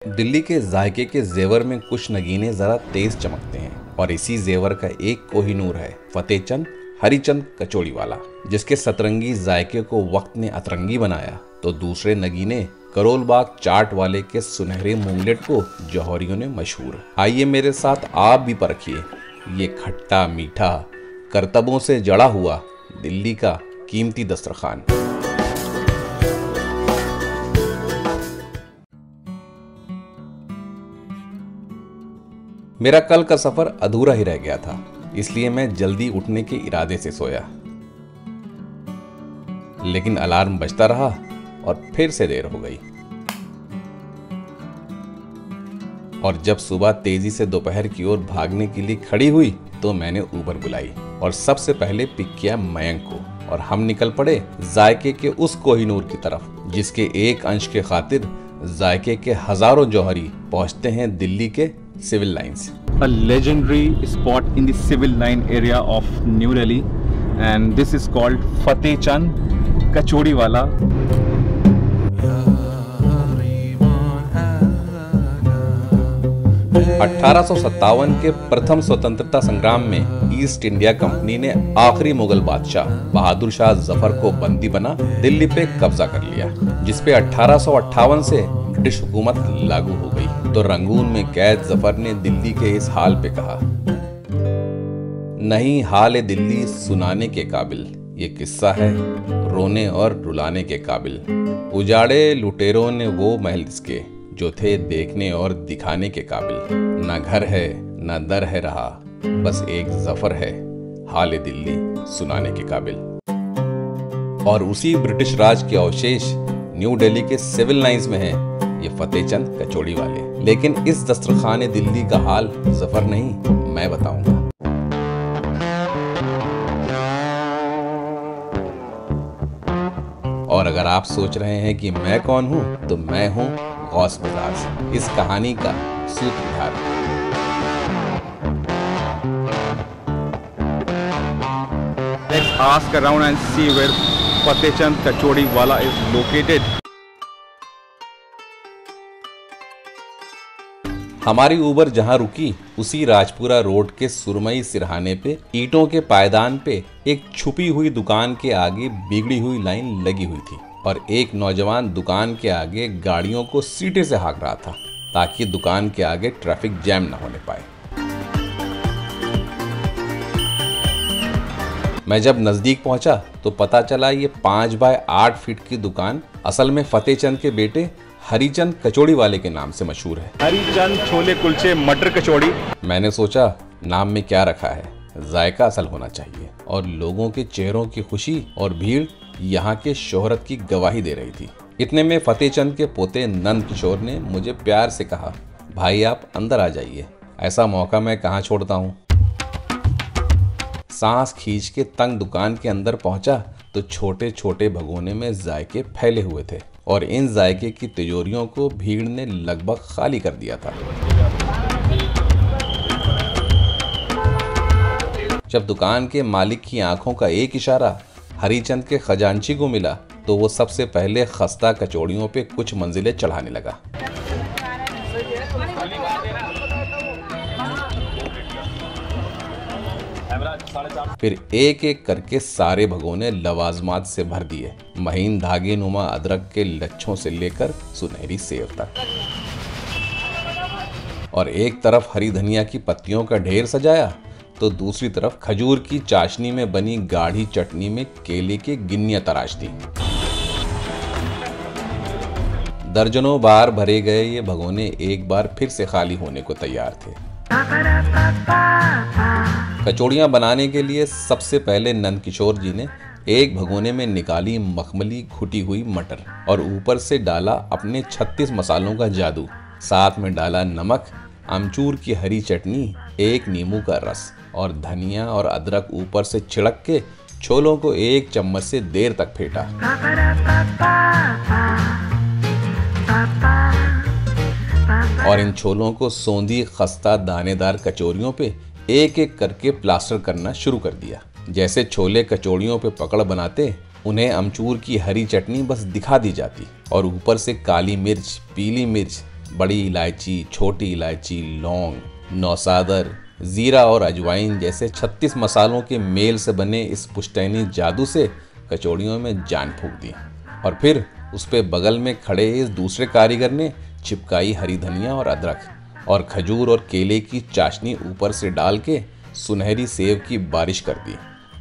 दिल्ली के जायके के जेवर में कुछ नगीने जरा तेज चमकते हैं और इसी जेवर का एक कोहिनूर है फतेहचंद हरिचंद कचौड़ी वाला, जिसके सतरंगी जायके को वक्त ने अतरंगी बनाया तो दूसरे नगीने करोल बाग चाट वाले के सुनहरे मूंगलेट को जौहरियों ने मशहूर। आइए मेरे साथ आप भी परखिए ये खट्टा मीठा करतबों से जड़ा हुआ दिल्ली का कीमती दस्तरखान। मेरा कल का सफर अधूरा ही रह गया था, इसलिए मैं जल्दी उठने के इरादे से सोया, लेकिन अलार्म बजता रहा और फिर से देर हो गई। और जब सुबह तेजी से दोपहर की ओर भागने के लिए खड़ी हुई तो मैंने ऊबर बुलाई और सबसे पहले पिक किया मयंक को और हम निकल पड़े जायके के उस कोहिनूर की तरफ, जिसके एक अंश के खातिर जायके के हजारों जौहरी पहुंचते हैं दिल्ली के Civil Lines. A legendary spot in the civil line area of New Delhi, and this is called Fatehchand Kachori Wala. 1857 के प्रथम स्वतंत्रता संग्राम में ईस्ट इंडिया कंपनी ने आखिरी मुगल बादशाह बहादुर शाह जफर को बंदी बना दिल्ली पे कब्जा कर लिया, जिसपे 1858 से ब्रिटिश हुकूमत लागू हो गई। तो रंगून में कैद जफर ने दिल्ली के इस हाल पे कहा, नहीं हाल है दिल्ली सुनाने के काबिल, ये किस्सा है रोने और रुलाने के काबिल। उजाड़े लुटेरों ने वो महल जिसके जो थे देखने और दिखाने के काबिल। ना घर है ना दर है रहा, बस एक जफर है हाल दिल्ली सुनाने के काबिल। और उसी ब्रिटिश राज के अवशेष न्यू दिल्ली के सिविल लाइंस में है ये फतेहचंद कचौड़ी वाले। लेकिन इस दस्तरखाने दिल्ली का हाल जफर नहीं, मैं बताऊंगा। और अगर आप सोच रहे हैं कि मैं कौन हूं, तो मैं हूं गौस बजाज, इस कहानी का सूत्रधार। Let's ask around and see where Fatehchand Kachori Wala is located. हमारी उबर जहां रुकी उसी राजपुरा रोड के सुरमई सिरहाने पे ईंटों के पायदान पे एक छुपी हुई दुकान के आगे बिगड़ी हुई लाइन लगी हुई थी और एक नौजवान दुकान के आगे गाड़ियों को सीटे से हाँक रहा था ताकि दुकान के आगे ट्रैफिक जैम न होने पाए। मैं जब नजदीक पहुंचा तो पता चला ये 5 बाय 8 फीट की दुकान असल में फतेहचंद के बेटे हरिचंद कचौड़ी वाले के नाम से मशहूर है। हरिचंद छोले कुलचे मटर कचौड़ी। मैंने सोचा नाम में क्या रखा है, जायका असल होना चाहिए। और लोगों के चेहरों की खुशी और भीड़ यहाँ के शोहरत की गवाही दे रही थी। इतने में फतेहचंद के पोते नंद किशोर ने मुझे प्यार से कहा, भाई आप अंदर आ जाइए, ऐसा मौका मैं कहाँ छोड़ता हूँ। सांस खींच के तंग दुकान के अंदर पहुंचा तो छोटे छोटे भगोने में जायके फैले हुए थे और इन जायके की तिजोरियों को भीड़ ने लगभग खाली कर दिया था। जब दुकान के मालिक की आंखों का एक इशारा हरिचंद के खजांची को मिला तो वो सबसे पहले खस्ता कचौड़ियों पे कुछ मंजिलें चढ़ाने लगा। फिर एक एक करके सारे भगोने लवाजमात से भर दिए, महीन धागे नुमा अदरक के लच्छों से लेकर सुनहरी सेव तक। और एक तरफ हरी धनिया की पत्तियों का ढेर सजाया तो दूसरी तरफ खजूर की चाशनी में बनी गाढ़ी चटनी में केले की गिन्नियां तराश दी। दर्जनों बार भरे गए ये भगोने एक बार फिर से खाली होने को तैयार थे। कचौड़ियां बनाने के लिए सबसे पहले नंद किशोर जी ने एक भगोने में निकाली मखमली घुटी हुई मटर और ऊपर से डाला अपने 36 मसालों का जादू। साथ में डाला नमक, अमचूर की हरी चटनी, एक नींबू का रस और धनिया और अदरक ऊपर से छिड़क के छोलों को एक चम्मच से देर तक फेंटा। और इन छोलों को सौंधी खस्ता दानेदार कचौरियों पे एक एक करके प्लास्टर करना शुरू कर दिया। जैसे छोले कचौड़ियों पे पकड़ बनाते, उन्हें अमचूर की हरी चटनी बस दिखा दी जाती और ऊपर से काली मिर्च, पीली मिर्च, बड़ी इलायची, छोटी इलायची, लौंग, नौसादर, जीरा और अजवाइन जैसे 36 मसालों के मेल से बने इस पुश्तैनी जादू से कचौड़ियों में जान फूंक दी। और फिर उस पे बगल में खड़े इस दूसरे कारीगर ने चिपकाई हरी धनिया और अदरक और खजूर और केले की चाशनी ऊपर से डाल के सुनहरी सेव की बारिश कर दी।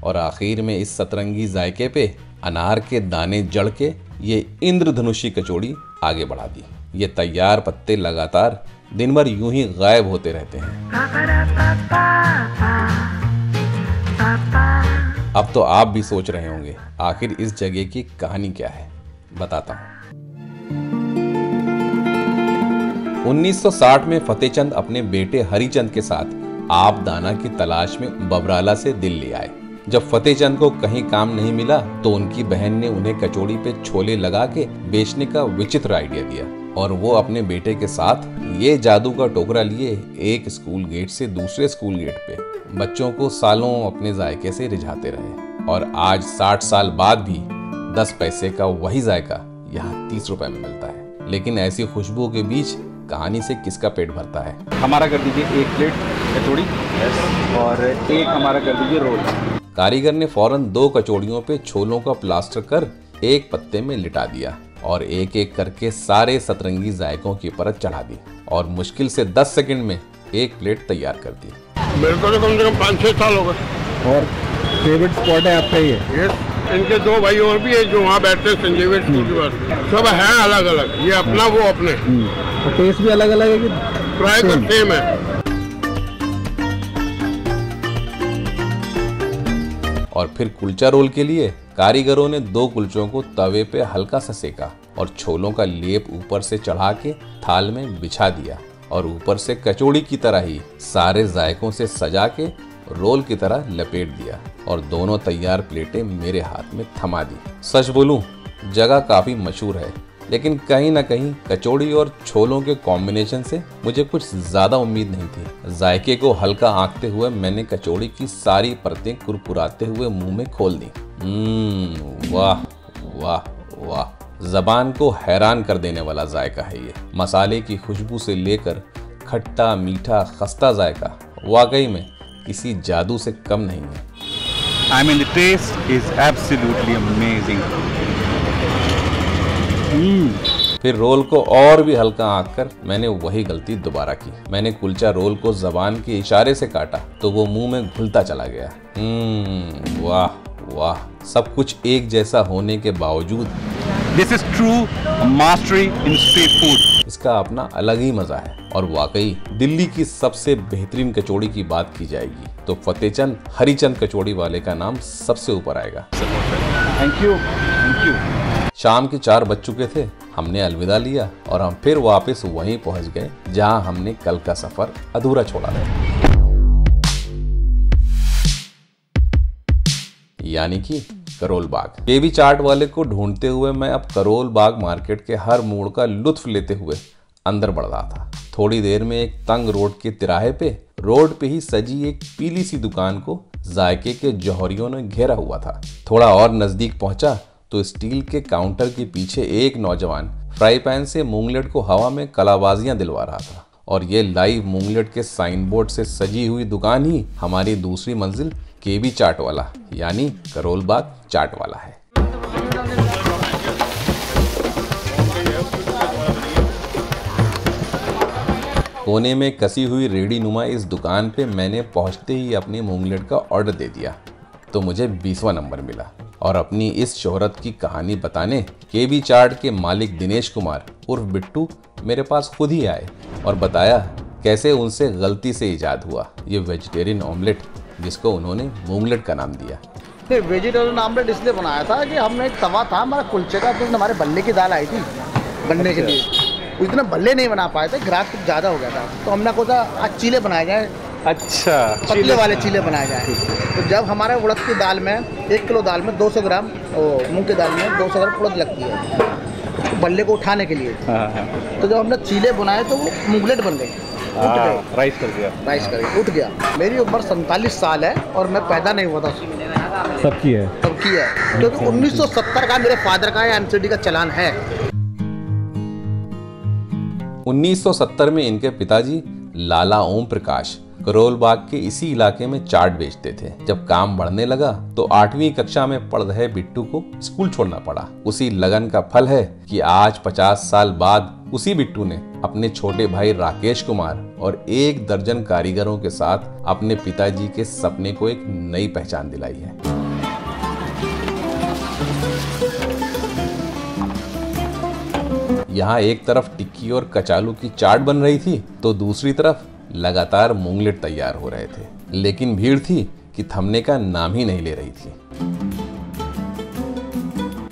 और आखिर में इस सतरंगी जायके पे अनार के दाने जड़ के ये इंद्रधनुषी कचौड़ी आगे बढ़ा दी। ये तैयार पत्ते लगातार दिन भर यूं ही गायब होते रहते हैं। अब तो आप भी सोच रहे होंगे आखिर इस जगह की कहानी क्या है। बताता हूँ। 1960 में फतेहचंद अपने बेटे हरिचंद के साथ आप दाना की तलाश में बबराला से दिल्ली आए। जब फतेहचंद को कहीं काम नहीं मिला तो उनकी बहन ने उन्हें कचौड़ी पे छोले लगा के बेचने का विचित्र आइडिया दिया और वो अपने बेटे के साथ ये जादू का टोकरा लिए एक स्कूल गेट से दूसरे स्कूल गेट पे बच्चों को सालों अपने जायके से रिझाते रहे। और आज 60 साल बाद भी 10 पैसे का वही जायका यहाँ 30 रुपए में मिलता है। लेकिन ऐसी खुशबू के बीच कहानी से किसका पेट भरता है। हमारा कर दीजिए 1 प्लेट कचौड़ी और 1 हमारा कर दीजिए रोल। कारीगर ने फौरन 2 कचौड़ियों पे छोलों का प्लास्टर कर एक पत्ते में लिटा दिया और एक एक करके सारे सतरंगी जायकों की परत चढ़ा दी और मुश्किल से 10 सेकंड में 1 प्लेट तैयार कर दी। मेरे को तो कम से कम 5-6 साल हो गए। और फेवरेट स्पॉट है आपका ये? इनके 2 भाई और भी है जो वहाँ बैठते हैं संजीवन स्कूल के पास। सब हैं अलग अलग, ये अपना वो अपने। तो टेस्ट भी अलग अलग है कि प्राय तो सेम है। और फिर कुलचा रोल के लिए कारीगरों ने 2 कुलचों को तवे पे हल्का सा सेका और छोलों का लेप ऊपर से चढ़ा के थाल में बिछा दिया और ऊपर से कचौड़ी की तरह ही सारे जायकों से सजा के रोल की तरह लपेट दिया और दोनों तैयार प्लेटें मेरे हाथ में थमा दी। सच बोलूं, जगह काफी मशहूर है, लेकिन कहीं ना कहीं कचौड़ी और छोलों के कॉम्बिनेशन से मुझे कुछ ज्यादा उम्मीद नहीं थी। जायके को हल्का आंकते हुए मैंने कचौड़ी की सारी परतें कुरकुराते हुए मुंह में खोल दी। वाह वाह वाह, जबान को हैरान कर देने वाला जायका है ये। मसाले की खुशबू से लेकर खट्टा मीठा खस्ता जायका वाकई में किसी जादू से कम नहीं है। I mean the taste is absolutely amazing. फिर रोल को और भी हल्का आंक कर मैंने वही गलती दोबारा की। मैंने कुलचा रोल को जबान के इशारे से काटा तो वो मुंह में घुलता चला गया। वाह वाह, सब कुछ एक जैसा होने के बावजूद This is true mastery in street food. इसका अपना अलग ही मजा है। और वाकई दिल्ली की सबसे बेहतरीन कचौड़ी की बात की जाएगी तो फतेहचंद हरिचंद कचौड़ी वाले का नाम सबसे ऊपर आएगा। Thank you. Thank you. शाम के 4 बज चुके थे। हमने अलविदा लिया और हम फिर वापस वहीं पहुंच गए जहां हमने कल का सफर अधूरा छोड़ा था, यानी कि करोल बाग। केवी चाट वाले को ढूंढते हुए मैं अब करोल बाग मार्केट के हर मोड़ का लुत्फ लेते हुए अंदर बढ़ रहा था। थोड़ी देर में एक तंग रोड के तिराहे पे रोड पे ही सजी एक पीली सी दुकान को जायके के जौहरियों ने घेरा हुआ था। थोड़ा और नजदीक पहुंचा तो स्टील के काउंटर के पीछे एक नौजवान फ्राई पैन से मूंगलेट को हवा में कलाबाजियां दिलवा रहा था। और ये लाइव मूंगलेट के साइन बोर्ड से सजी हुई दुकान ही हमारी दूसरी मंजिल केवी चाट वाला यानी करोल बाग चाट वाला है। कोने में कसी हुई रेडी नुमा इस दुकान पे मैंने पहुंचते ही अपने मूंगलेट का ऑर्डर दे दिया तो मुझे 20वां नंबर मिला। और अपनी इस शोहरत की कहानी बताने केवी चाट के मालिक दिनेश कुमार उर्फ बिट्टू मेरे पास खुद ही आए और बताया कैसे उनसे गलती से इजाद हुआ ये वेजिटेरियन ऑमलेट, जिसको उन्होंने मूंगलेट का नाम दिया। वेजिटेरियन ऑमलेट इसलिए बनाया था कि हमने एक तवा था हमारा कुलचे का, तो हमारे बल्ले की दाल आई थी बनने के लिए, उस दिन बल्ले नहीं बना पाए थे, ग्राहक कुछ ज़्यादा हो गया था, तो हमने सोचा आज चीले बनाए जाए। अच्छा, पतले वाले चीले बनाए जाए। तो जब हमारे उड़द की दाल में 1 किलो दाल में 200 ग्राम मूंग की दाल में 200 ग्राम उड़द लगती है बल्ले को उठाने के लिए। तो जब हमने चीले बनाए तो वो मूंगलेट बन गए, उठ गए, राइस कर दिया, उठ गया। मेरी उम्र 47 साल है और मैं पैदा नहीं हुआ था। सबकी है क्योंकि 1970 का मेरे फादर का एमसीडी का चलान है। 1970 में इनके पिताजी लाला ओम प्रकाश करोल बाग के इसी इलाके में चाट बेचते थे। जब काम बढ़ने लगा तो 8वीं कक्षा में पढ़ रहे बिट्टू को स्कूल छोड़ना पड़ा। उसी लगन का फल है कि आज 50 साल बाद उसी बिट्टू ने अपने छोटे भाई राकेश कुमार और 1 दर्जन कारीगरों के साथ अपने पिताजी के सपने को एक नई पहचान दिलाई है। यहाँ एक तरफ टिक्की और कचालू की चाट बन रही थी तो दूसरी तरफ लगातार मूंगलेट तैयार हो रहे थे, लेकिन भीड़ थी कि थमने का नाम ही नहीं ले रही थी।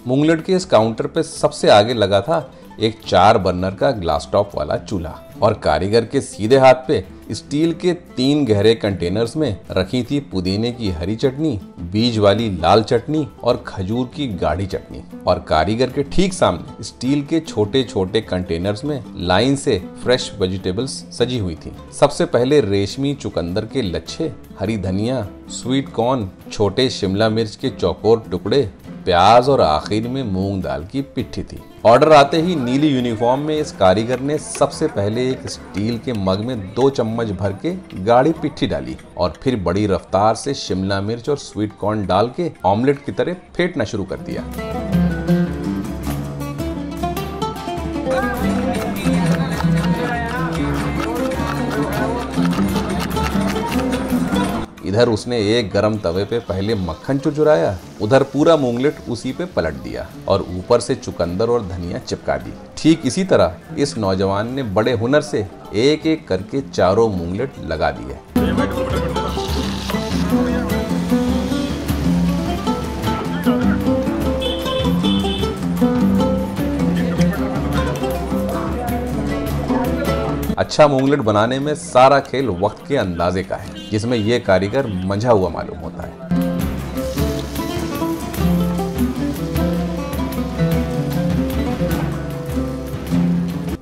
मूंगलेट के इस काउंटर पे सबसे आगे लगा था एक 4 बर्नर का ग्लास टॉप वाला चूल्हा और कारीगर के सीधे हाथ पे स्टील के 3 गहरे कंटेनर्स में रखी थी पुदीने की हरी चटनी, बीज वाली लाल चटनी और खजूर की गाढ़ी चटनी। और कारीगर के ठीक सामने स्टील के छोटे छोटे कंटेनर्स में लाइन से फ्रेश वेजिटेबल्स सजी हुई थी। सबसे पहले रेशमी चुकंदर के लच्छे, हरी धनिया, स्वीट कॉर्न, छोटे शिमला मिर्च के चौकोर टुकड़े, प्याज और आखिर में मूंग दाल की पिट्ठी थी। ऑर्डर आते ही नीली यूनिफॉर्म में इस कारीगर ने सबसे पहले एक स्टील के मग में 2 चम्मच भर के गाढ़ी पिट्ठी डाली और फिर बड़ी रफ्तार से शिमला मिर्च और स्वीट कॉर्न डाल के ऑमलेट की तरह फेंटना शुरू कर दिया। इधर उसने एक गरम तवे पे पहले मक्खन चुरचुराया, उधर पूरा मूंगलेट उसी पे पलट दिया और ऊपर से चुकंदर और धनिया चिपका दी। ठीक इसी तरह इस नौजवान ने बड़े हुनर से एक एक करके चारों मूंगलेट लगा दिए। अच्छा मूंगलेट बनाने में सारा खेल वक्त के अंदाजे का है, जिसमें यह कारीगर मंझा हुआ मालूम होता है।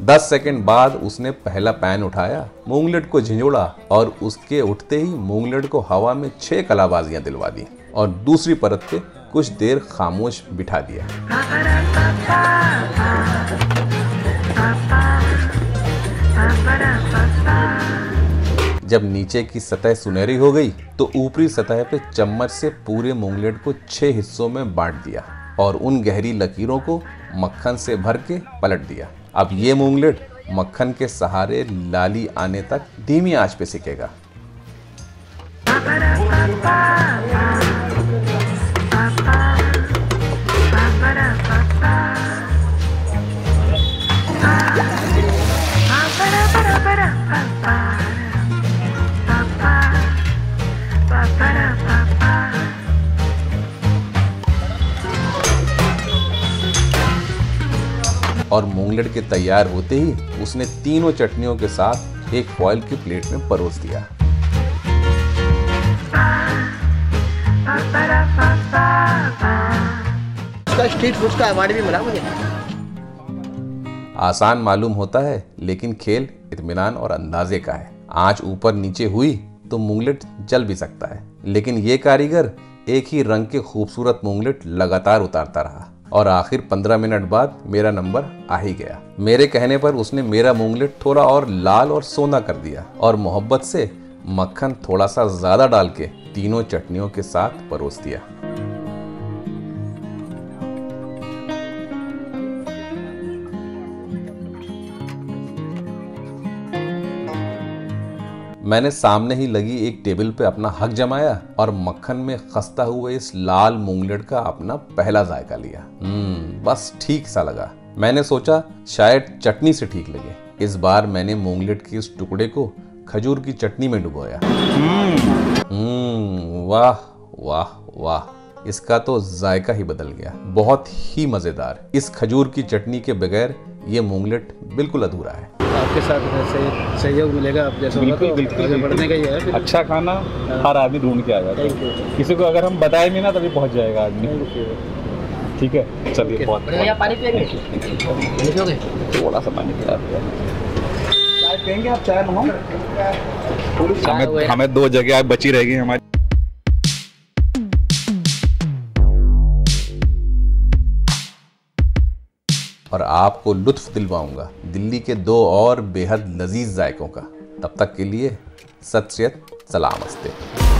दस सेकंड बाद उसने पहला पैन उठाया, मूंगलेट को झिंझोड़ा और उसके उठते ही मूंगलेट को हवा में 6 कलाबाजियां दिलवा दी और दूसरी परत पे कुछ देर खामोश बिठा दिया। जब नीचे की सतह सुनहरी हो गई तो ऊपरी सतह पे चम्मच से पूरे मूंगलेट को 6 हिस्सों में बांट दिया और उन गहरी लकीरों को मक्खन से भर के पलट दिया। अब ये मूंगलेट मक्खन के सहारे लाली आने तक धीमी आंच पे सिकेगा। और मूंगलेट के तैयार होते ही उसने तीनों चटनियों के साथ एक फॉइल की प्लेट में परोस दिया। स्ट्रीट फूड का अवार्ड भी मिला मुझे। आसान मालूम होता है लेकिन खेल इत्मीनान और अंदाजे का है। आंच ऊपर नीचे हुई तो मूंगलेट जल भी सकता है, लेकिन ये कारीगर एक ही रंग के खूबसूरत मूंगलेट लगातार उतारता रहा और आखिर 15 मिनट बाद मेरा नंबर आ ही गया। मेरे कहने पर उसने मेरा मूंगलेट थोड़ा और लाल और सोना कर दिया और मोहब्बत से मक्खन थोड़ा सा ज्यादा डाल के तीनों चटनियों के साथ परोस दिया। मैंने सामने ही लगी एक टेबल पे अपना हक जमाया और मक्खन में खस्ता हुए इस लाल मूंगलेट का अपना पहला जायका लिया। बस ठीक सा लगा। मैंने सोचा शायद चटनी से ठीक लगे। इस बार मैंने मूंगलेट के इस टुकड़े को खजूर की चटनी में डुबोया। वाह वाह वाह, इसका तो जायका ही बदल गया। बहुत ही मजेदार। इस खजूर की चटनी के बगैर ये मूंगलेट बिल्कुल अधूरा है। आपके साथ सहयोग मिलेगा, आप जैसा बिल्कुल बढ़ने का ही है। अच्छा खाना हर आदमी ढूंढ के आ जाता है, किसी को अगर हम बताए भी ना तभी पहुंच जाएगा आदमी। ठीक है, चलिए बहुत पानी पिएंगे? थोड़ा सा पानी पिला चाय पिएंगे आप? चाय मंगाओ? हमें 2 जगह बची रहेगी हमारी। और आपको लुत्फ दिलवाऊंगा दिल्ली के 2 और बेहद लजीज जायकों का। तब तक के लिए सत श्री सलामस्ते।